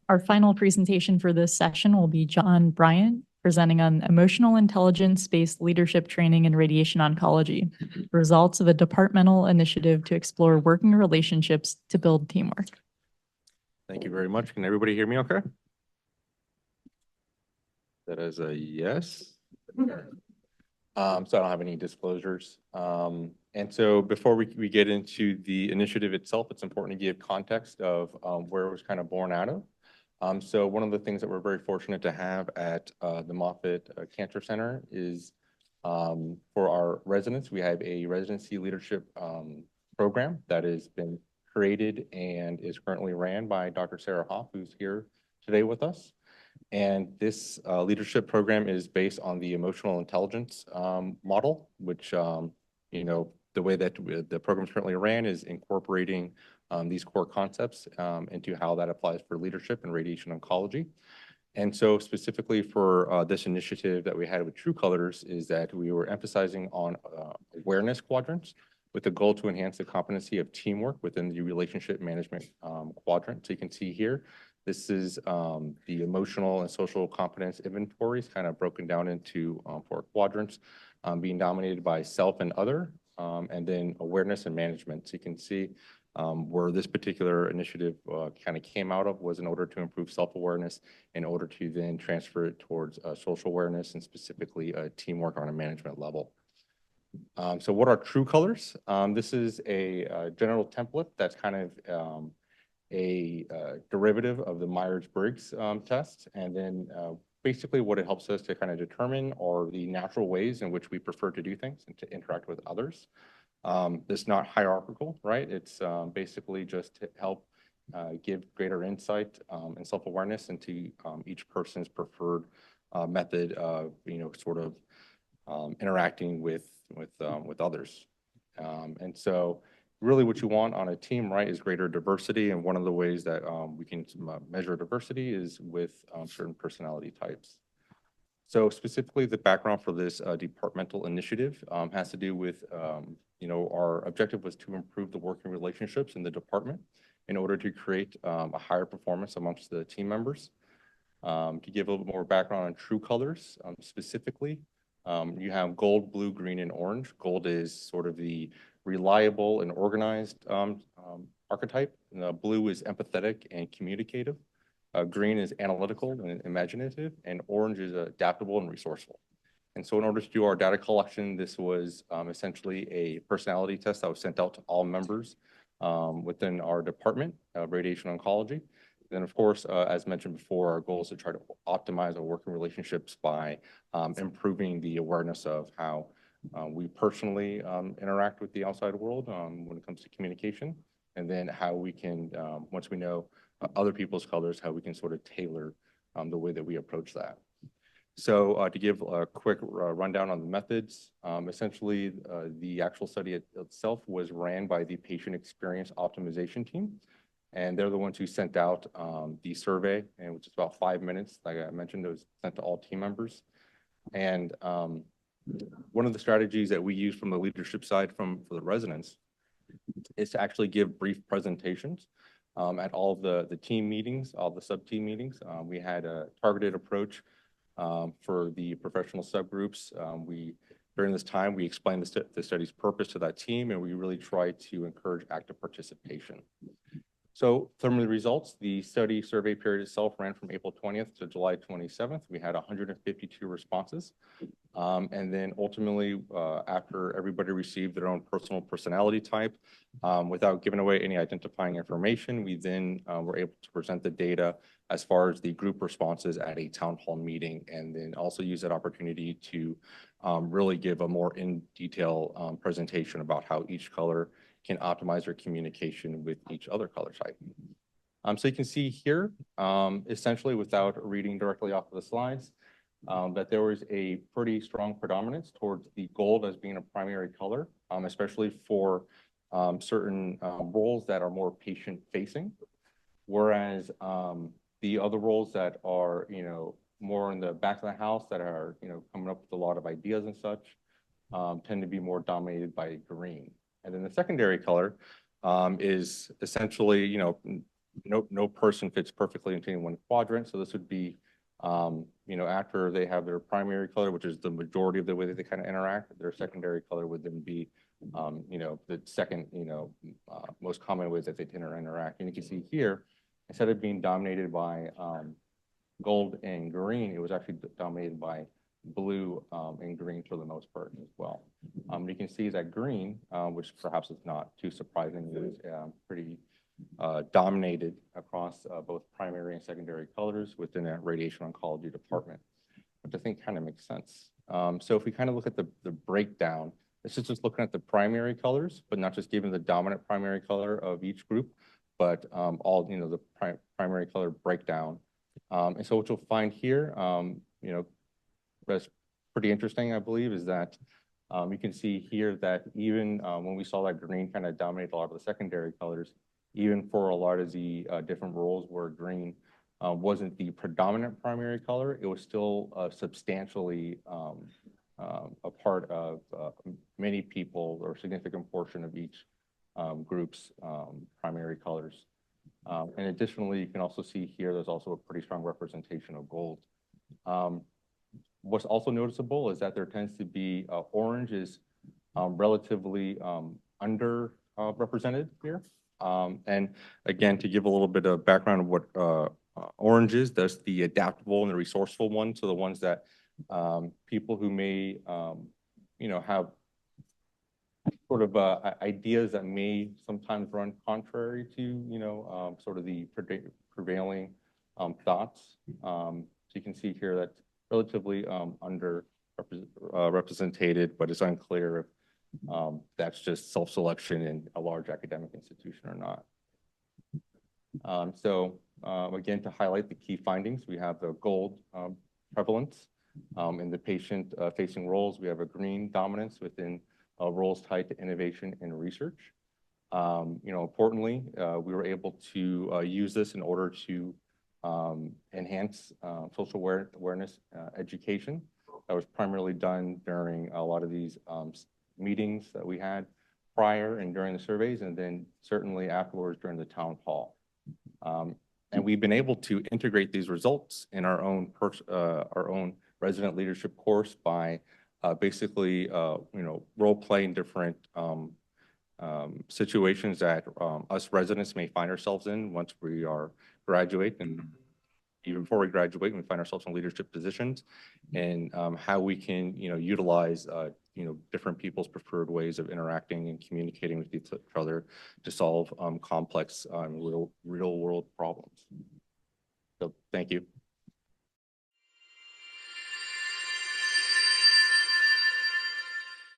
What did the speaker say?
Our final presentation for this session will be John Bryant presenting on emotional intelligence-based leadership training in radiation oncology, results of a departmental initiative to explore working relationships to build teamwork. Thank you very much. Can everybody hear me okay? That is a yes. So I don't have any disclosures. And so before we get into the initiative itself, it's important to give context of where it was kind of born out of. So one of the things that we're very fortunate to have at the Moffitt Cancer Center is for our residents, we have a residency leadership program that has been created and is currently ran by Dr. Sarah Hoff, who's here today with us. And this leadership program is based on the emotional intelligence model, which, you know, the way that the program is currently ran is incorporating these core concepts into how that applies for leadership in radiation oncology. And so specifically for this initiative that we had with True Colors is that we were emphasizing on awareness quadrants with the goal to enhance the competency of teamwork within the relationship management quadrant. So you can see here, this is the emotional and social competence inventories kind of broken down into 4 quadrants, being dominated by self and other, and then awareness and management. So you can see where this particular initiative kind of came out of was in order to improve self-awareness in order to then transfer it towards social awareness and specifically teamwork on a management level. So what are True Colors? This is a general template that's kind of a derivative of the Myers-Briggs test. And then basically what it helps us to kind of determine are the natural ways in which we prefer to do things and to interact with others. It's not hierarchical, right? It's basically just to help give greater insight and self-awareness into each person's preferred method of, you know, sort of interacting with others. And so really what you want on a team, right, is greater diversity. And one of the ways that we can measure diversity is with certain personality types. So specifically the background for this departmental initiative has to do with, you know, our objective was to improve the working relationships in the department in order to create a higher performance amongst the team members. To give a little bit more background on True Colors, specifically, you have gold, blue, green, and orange. Gold is sort of the reliable and organized archetype. Blue is empathetic and communicative. Green is analytical and imaginative, and orange is adaptable and resourceful. And so in order to do our data collection, this was essentially a personality test that was sent out to all members within our department of radiation oncology. Then, of course, as mentioned before, our goal is to try to optimize our working relationships by improving the awareness of how we personally interact with the outside world when it comes to communication, and then how we can, once we know other people's colors, how we can sort of tailor the way that we approach that. So to give a quick rundown on the methods, essentially the actual study itself was ran by the patient experience optimization team. And they're the ones who sent out the survey, and which is about 5 minutes. Like I mentioned, it was sent to all team members. And one of the strategies that we use from the leadership side for the residents is to actually give brief presentations at all of the team meetings, all the sub-team meetings. We had a targeted approach for the professional subgroups. During this time, we explained the study's purpose to that team, and we really tried to encourage active participation. So some of the results, the study survey period itself ran from April 20th to July 27th. We had 152 responses. And then ultimately, after everybody received their own personal personality type, without giving away any identifying information, we then were able to present the data as far as the group responses at a town hall meeting, and then also use that opportunity to really give a more in detail presentation about how each color can optimize their communication with each other color type. So you can see here, essentially without reading directly off of the slides, that there was a pretty strong predominance towards the gold as being a primary color, especially for certain roles that are more patient-facing, whereas the other roles that are, you know, more in the back of the house that are, you know, coming up with a lot of ideas and such, tend to be more dominated by green. And then the secondary color is essentially, you know, no person fits perfectly into any one quadrant. So this would be, after they have their primary color, which is the majority of the way that they kind of interact, their secondary color would then be, the second, most common ways that they tend to interact. And you can see here, instead of being dominated by gold and green, it was actually dominated by blue and green for the most part as well. You can see that green, which perhaps is not too surprising, is pretty dominated across both primary and secondary colors within a radiation oncology department, which I think kind of makes sense. So if we kind of look at the breakdown, this is just looking at the primary colors, but not just giving the dominant primary color of each group, but all, the primary color breakdown. And so what you'll find here, that's pretty interesting, I believe, is that you can see here that even when we saw that green kind of dominate a lot of the secondary colors, even for a lot of the different roles where green wasn't the predominant primary color, it was still substantially a part of many people or a significant portion of each group's primary colors. And additionally, you can also see here, there's also a pretty strong representation of gold. What's also noticeable is that there tends to be orange is relatively underrepresented here. And again, to give a little bit of background of what orange is, that's the adaptable and the resourceful ones. So the ones that people who may, have sort of ideas that may sometimes run contrary to, sort of the prevailing thoughts. So you can see here that relatively represented, but it's unclear if that's just self-selection in a large academic institution or not. Again, to highlight the key findings, we have the gold prevalence in the patient-facing roles. We have a green dominance within roles tied to innovation and research. Importantly, we were able to use this in order to enhance social awareness education. That was primarily done during a lot of these meetings that we had prior and during the surveys, and then certainly afterwards during the town hall. And we've been able to integrate these results in our own resident leadership course by basically, role-playing different situations that us residents may find ourselves in once we are graduate, and even before we graduate, we find ourselves in leadership positions, and how we can, utilize, different people's preferred ways of interacting and communicating with each other to solve complex real world problems. So thank you.